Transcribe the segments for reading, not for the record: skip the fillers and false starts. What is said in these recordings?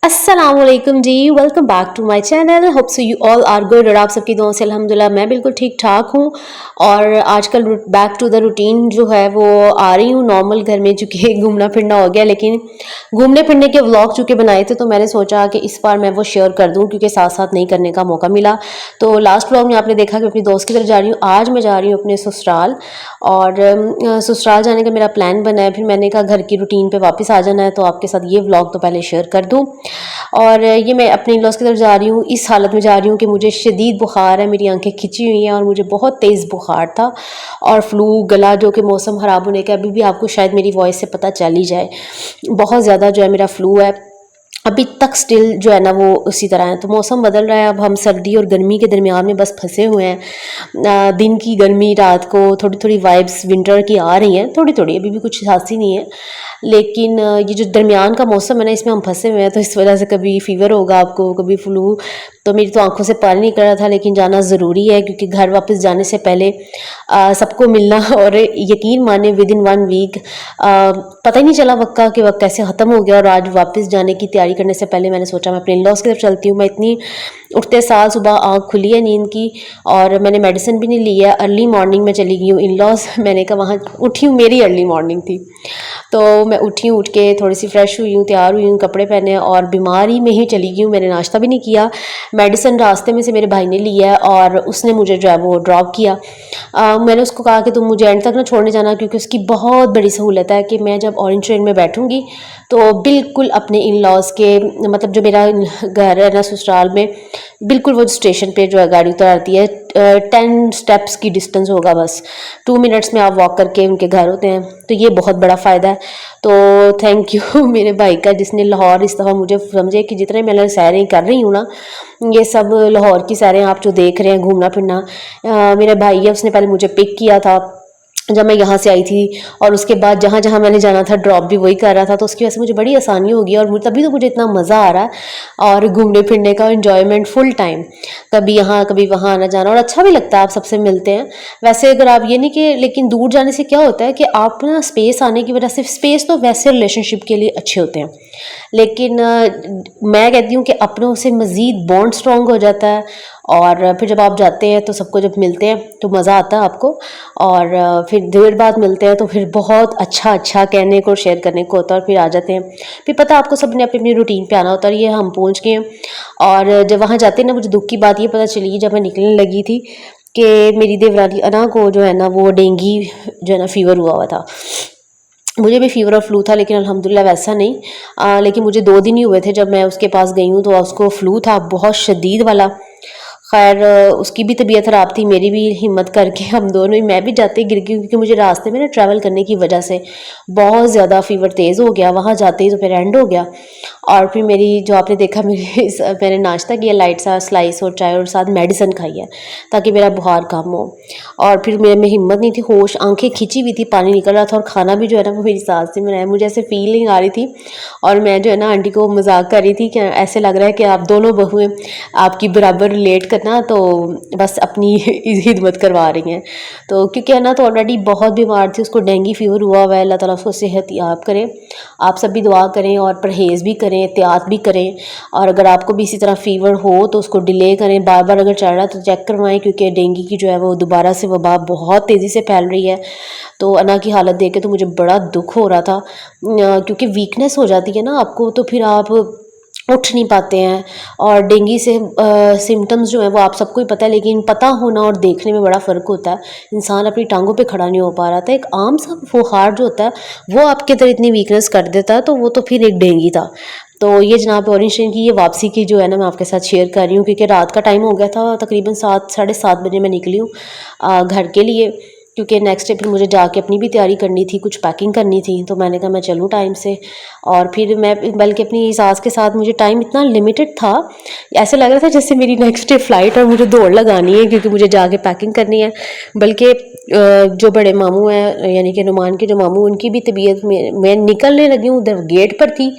अस्सलामुअलैकुम जी, welcome back to my channel. Hope so you all are good. और आप सबकी दुआओं से अल्हम्दुलिल्लाह मैं बिल्कुल ठीक ठाक हूँ। और आजकल बैक टू द रूटीन जो है वो आ रही हूँ नॉर्मल घर में, चूँकि घूमना फिरना हो गया। लेकिन घूमने फिरने के व्लॉग चूँकि बनाए थे तो मैंने सोचा कि इस बार मैं वो शेयर कर दूँ, क्योंकि साथ साथ नहीं करने का मौका मिला। तो लास्ट व्लॉग में आपने देखा कि अपनी दोस्त की तरफ जा रही हूँ, आज मैं जा रही हूँ अपने ससुराल। और ससुराल जाने का मेरा प्लान बना है। फिर मैंने कहा घर की रूटीन पे वापस आ जाना है, तो आपके साथ ये व्लॉग तो पहले शेयर कर दूँ। और ये मैं अपने इन-लॉज़ की तरफ जा रही हूँ, इस हालत में जा रही हूँ कि मुझे शदीद बुखार है, मेरी आंखें खिंची हुई हैं और मुझे बहुत तेज़ बुखार था। और फ्लू, गला, जो कि मौसम ख़राब होने का अभी भी आपको शायद मेरी वॉइस से पता चल ही जाए, बहुत ज़्यादा जो है मेरा फ्लू है। अभी तक स्टिल जो है ना वो उसी तरह है। तो मौसम बदल रहा है, अब हम सर्दी और गर्मी के दरमियान में बस फंसे हुए हैं। दिन की गर्मी, रात को थोड़ी थोड़ी वाइब्स विंटर की आ रही हैं, थोड़ी थोड़ी, अभी भी कुछ खासी नहीं है। लेकिन ये जो दरमियान का मौसम है ना, इसमें हम फंसे हुए हैं। तो इस वजह से कभी फीवर होगा आपको, कभी फ्लू। तो मेरी तो आंखों से पानी निकल रहा था, लेकिन जाना ज़रूरी है क्योंकि घर वापस जाने से पहले सबको मिलना। और यकीन माने विद इन 1 वीक पता ही नहीं चला वक्त का कि वक्त कैसे ख़त्म हो गया। और आज वापस जाने की तैयारी करने से पहले मैंने सोचा मैं अपने इन-लॉज़ की तरफ चलती हूँ। मैं इतनी उठते साल सुबह आँख खुली है नींद की, और मैंने मेडिसिन भी नहीं ली है। अर्ली मॉर्निंग में चली गई हूँ इन-लॉज़। मैंने कहा वहाँ उठी हूँ, मेरी अर्ली मॉर्निंग थी। तो मैं उठी हूँ, उठ के थोड़ी सी फ्रेश हुई हूँ, तैयार हुई हूँ, कपड़े पहने, और बीमारी में ही चली गई हूँ। मैंने नाश्ता भी नहीं किया। मेडिसिन रास्ते में से मेरे भाई ने लिया है और उसने मुझे जो है वो ड्रॉप किया। मैंने उसको कहा कि तुम मुझे एंड तक ना छोड़ने जाना, क्योंकि उसकी बहुत बड़ी सहूलत है कि मैं जब ऑरेंज ट्रेन में बैठूंगी तो बिल्कुल अपने इन-लॉज़ के, मतलब जो मेरा घर है ना ससुराल में, बिल्कुल वो स्टेशन पे जो है गाड़ी उतारती है। 10 स्टेप्स की डिस्टेंस होगा, बस 2 मिनट्स में आप वॉक करके उनके घर होते हैं। तो ये बहुत बड़ा फ़ायदा है। तो थैंक यू मेरे भाई का, जिसने लाहौर इस दफ़ा मुझे समझे कि जितने मैं सैरें कर रही हूँ ना, ये सब लाहौर की सैरें आप जो देख रहे हैं घूमना फिरना, मेरा भाई है, उसने पहले मुझे पिक किया था जब मैं यहाँ से आई थी। और उसके बाद जहाँ जहाँ मैंने जाना था ड्रॉप भी वही कर रहा था। तो उसकी वजह से मुझे बड़ी आसानी होगी, और तभी तो मुझे इतना मज़ा आ रहा है। और घूमने फिरने का इन्जॉयमेंट फुल टाइम, कभी यहाँ कभी वहाँ आना जाना, और अच्छा भी लगता है, आप सबसे मिलते हैं। वैसे अगर आप ये नहीं कि, लेकिन दूर जाने से क्या होता है कि आप ना स्पेस आने की वजह से, स्पेस तो वैसे रिलेशनशिप के लिए अच्छे होते हैं, लेकिन मैं कहती हूँ कि अपनों से मज़ीद बॉन्ड स्ट्रॉन्ग हो जाता है। और फिर जब आप जाते हैं तो सबको जब मिलते हैं तो मज़ा आता है आपको। और फिर देर बाद मिलते हैं तो फिर बहुत अच्छा अच्छा कहने को, शेयर करने को होता है, और फिर आ जाते हैं। फिर पता आपको सब ने अपनी अपनी रूटीन पे आना होता है। और ये हम पहुँच गए हैं। और जब वहाँ जाते हैं ना, मुझे दुख की बात ये पता चली जब मैं निकलने लगी थी कि मेरी देवरानी अना को जो है ना वो डेंगी जो है ना फ़ीवर हुआ था। मुझे भी फ़ीवर और फ्लू था, लेकिन अल्हम्दुलिल्लाह वैसा नहीं। लेकिन मुझे 2 दिन ही हुए थे जब मैं उसके पास गई हूँ, तो उसको फ्लू था बहुत शदीद वाला। खैर उसकी भी तबीयत ख़राब थी, मेरी भी, हिम्मत करके हम दोनों ही, मैं भी जाते ही गिर गई, क्योंकि मुझे रास्ते में ना ट्रैवल करने की वजह से बहुत ज़्यादा फ़ीवर तेज़ हो गया। वहाँ जाते ही तो फिर एंड हो गया। और फिर मेरी जो आपने देखा मेरे मैंने नाश्ता किया लाइट सा, स्लाइस और चाय, और साथ मेडिसिन खाई है ताकि मेरा बुखार कम हो। और फिर मेरे में हिम्मत नहीं थी, होश, आंखें खिंची हुई थी, पानी निकल रहा था, और खाना भी जो है ना वो मेरी सास ने बनाया। मुझे ऐसे फीलिंग आ रही थी, और मैं जो है ना आंटी को मजाक कर रही थी कि ऐसे लग रहा है कि आप दोनों बहुएं आपकी बराबर रिलेट करना, तो बस अपनी हिदमत करवा रही हैं। तो क्योंकि है ना, तो ऑलरेडी बहुत बीमार थी, उसको डेंगू फीवर हुआ हुआ है। अल्लाह ताला उसको सेहत याब करे। आप सब भी दुआ करें और परहेज़ भी करें, एहतियात भी करें। और अगर आपको भी इसी तरह फ़ीवर हो तो उसको डिले करें, बार बार अगर चढ़ रहा है तो चेक करवाएं, क्योंकि डेंगू की जो है वो दोबारा से वबा बहुत तेज़ी से फैल रही है। तो अना की हालत देख के तो मुझे बड़ा दुख हो रहा था, क्योंकि वीकनेस हो जाती है ना आपको, तो फिर आप उठ नहीं पाते हैं। और डेंगू से सिम्टम्स जो हैं वो आप सबको ही पता है, लेकिन पता होना और देखने में बड़ा फ़र्क होता है। इंसान अपनी टांगों पे खड़ा नहीं हो पा रहा था। एक आम सा बुखार जो होता है वो आपके अंदर इतनी वीकनेस कर देता है, तो वो तो फिर एक डेंगू था। तो ये जनाब ऑरेंज ट्रेन की ये वापसी की जो है ना मैं आपके साथ शेयर कर रही हूँ, क्योंकि रात का टाइम हो गया था, तकरीबन 7 साढ़े 7 बजे मैं निकली हूँ घर के लिए, क्योंकि नेक्स्ट डे फिर मुझे जाके अपनी भी तैयारी करनी थी, कुछ पैकिंग करनी थी। तो मैंने कहा मैं चलूँ टाइम से। और फिर मैं बल्कि अपनी सास के साथ, मुझे टाइम इतना लिमिटेड था, ऐसे लग रहा था जैसे मेरी नेक्स्ट डे फ़्लाइट और मुझे दौड़ लगानी है, क्योंकि मुझे जाके पैकिंग करनी है। बल्कि जो बड़े मामू हैं, यानी कि नुमान के जो मामू, उनकी भी तबीयत में, मैं निकलने लगी हूँ, उधर गेट पर थी,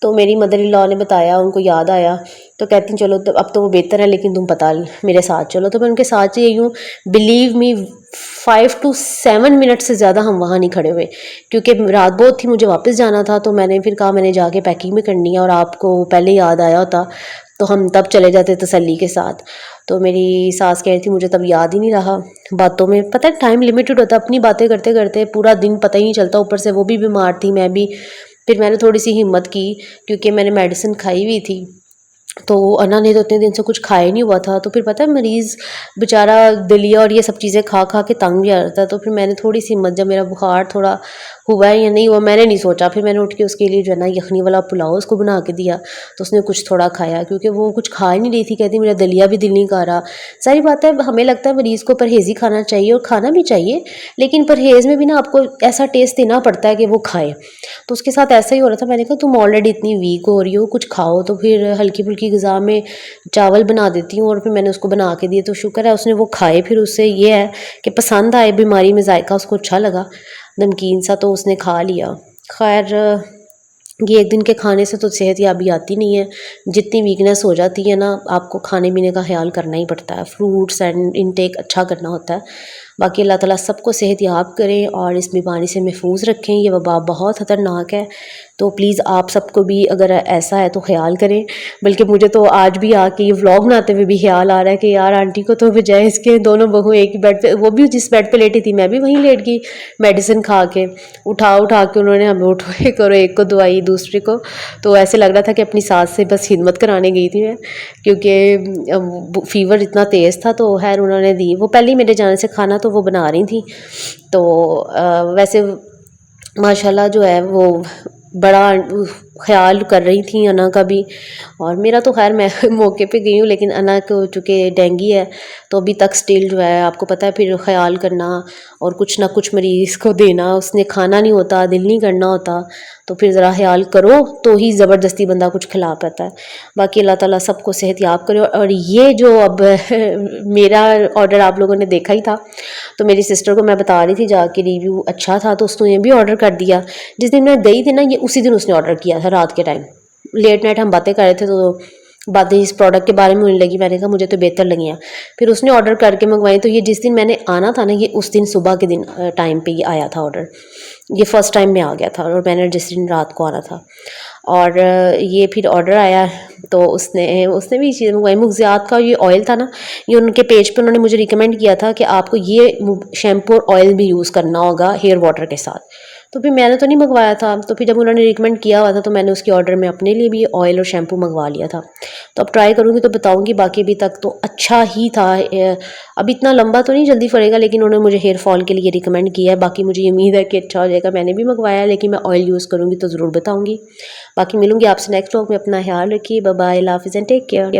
तो मेरी मदर इन लॉ ने बताया, उनको याद आया तो कहती हैं चलो तो अब तो वो बेहतर है, लेकिन तुम पता मेरे साथ चलो। तो मैं उनके साथ चाहिए यूँ, बिलीव मी 5 to 7 मिनट से ज़्यादा हम वहाँ नहीं खड़े हुए, क्योंकि रात बहुत थी, मुझे वापस जाना था। तो मैंने फिर कहा मैंने जाके पैकिंग भी करनी है, और आपको पहले याद आया होता तो हम तब चले जाते तसल्ली के साथ। तो मेरी सास कह रही थी मुझे तब याद ही नहीं रहा बातों में, पता है टाइम लिमिटेड होता है, अपनी बातें करते करते पूरा दिन पता ही नहीं चलता। ऊपर से वो भी बीमार थी, मैं भी। फिर मैंने थोड़ी सी हिम्मत की, क्योंकि मैंने मेडिसिन खाई हुई थी। तो अना ने तो इतने दिन से कुछ खाया नहीं हुआ था। तो फिर पता है मरीज़ बेचारा दलिया और ये सब चीज़ें खा खा के तंग भी आ जाता है। तो फिर मैंने थोड़ी सी हिम्मत, जब मेरा बुखार थोड़ा हुआ है या नहीं हुआ मैंने नहीं सोचा, फिर मैंने उठ के उसके लिए जो है ना यखनी वाला पुलाव उसको बना के दिया। तो उसने कुछ थोड़ा खाया, क्योंकि वो कुछ खा ही नहीं रही थी। कहती मेरा दलिया भी दिल नहीं कर रहा। सारी बात है, हमें लगता है मरीज़ को परहेज़ ही खाना चाहिए, और खाना भी चाहिए, लेकिन परहेज़ में भी ना आपको ऐसा टेस्ट देना पड़ता है कि वो खाए। तो उसके साथ ऐसा ही हो रहा था। मैंने कहा तुम ऑलरेडी इतनी वीक हो रही हो, कुछ खाओ। तो फिर हल्की फुल्की ग़िज़ा में चावल बना देती हूँ, और फिर मैंने उसको बना के दिए। तो शुक्र है उसने वो खाए। फिर उससे ये है कि पसंद आए, बीमारी में जायका उसको अच्छा लगा नमकीन सा, तो उसने खा लिया। खैर ये एक दिन के खाने से तो सेहत याबी आती नहीं है, जितनी वीकनेस हो जाती है ना, आपको खाने पीने का ख्याल करना ही पड़ता है, फ्रूट्स एंड इनटेक अच्छा करना होता है। बाकी अल्लाह ताला सबको सेहत याब करें और इस बीमारी से महफूज रखें। ये वबा बहुत ख़तरनाक है, तो प्लीज़ आप सबको भी अगर ऐसा है तो ख्याल करें। बल्कि मुझे तो आज भी आके ये व्लॉग बनाते हुए भी ख्याल आ रहा है कि यार आंटी को तो बजाय इसके दोनों बहू एक ही बेड पे, वो भी जिस बेड पे लेटी थी मैं भी वहीं लेट गई मेडिसिन खा के। उठा उठा के उन्होंने हमें, उठो ये करो, एक को दवाई दूसरे को। तो ऐसे लग रहा था कि अपनी सास से बस खिदमत कराने गई थी मैं, क्योंकि फ़ीवर इतना तेज़ था। तो खैर उन्होंने दी, वो पहले ही मेरे जाने से खाना तो वो बना रही थी। तो वैसे माशाल्लाह जो है वो बड़ा ख्याल कर रही थी अना का भी, और मेरा तो खैर मैं मौके पे गई हूँ, लेकिन अना को चूँकि डेंगू है तो अभी तक स्टिल जो है आपको पता है, फिर ख्याल करना और कुछ ना कुछ मरीज़ को देना, उसने खाना नहीं होता, दिल नहीं करना होता, तो फिर ज़रा ख्याल करो तो ही ज़बरदस्ती बंदा कुछ खिला पाता है। बाकी अल्लाह ताला सबको सेहत याब करे। और ये जो अब मेरा ऑर्डर आप लोगों ने देखा ही था, तो मेरी सिस्टर को मैं बता रही थी जाके रिव्यू अच्छा था, तो उसने भी ऑर्डर कर दिया। जिस दिन मैं गई थी ना, ये उसी दिन उसने ऑर्डर किया था रात के टाइम। लेट नाइट हम बातें कर रहे थे, तो बातें इस प्रोडक्ट के बारे में होने लगी। मैंने कहा मुझे तो बेहतर लगी हैं। फिर उसने ऑर्डर करके मंगवाई। तो ये जिस दिन मैंने आना था ना, ये उस दिन सुबह के दिन टाइम पे ये आया था ऑर्डर। ये फ़र्स्ट टाइम में आ गया था, और मैंने जिस दिन रात को आना था, और ये फिर ऑर्डर आया। तो उसने उसने भी चीज़ मंगवाई। मुगज़ियात का ये ऑयल था ना, ये उनके पेज पे उन्होंने मुझे रिकमेंड किया था कि आपको ये शैम्पू और ऑयल भी यूज़ करना होगा हेयर वाटर के साथ। तो फिर मैंने तो नहीं मंगवाया था, तो फिर जब उन्होंने रिकमेंड किया हुआ था तो मैंने उसकी ऑर्डर में अपने लिए भी ऑयल और शैम्पू मंगवा लिया था। तो अब ट्राई करूँगी तो बताऊँगी। बाकी अभी तक तो अच्छा ही था। अब इतना लंबा तो नहीं जल्दी फड़ेगा, लेकिन उन्होंने मुझे हेयर फॉल के लिए रिकमेंड किया है। बाकी मुझे उम्मीद है कि अच्छा हो जाएगा। मैंने भी मंगवाया है, लेकिन मैं ऑयल यूज़ करूँगी तो ज़रूर बताऊँगी। बाकी मिलूँगी आपसे नेक्स्ट व्लॉग में। अपना ख्याल रखिए। बाय बाय, अल्लाह हाफ़िज़ एंड टेक केयर।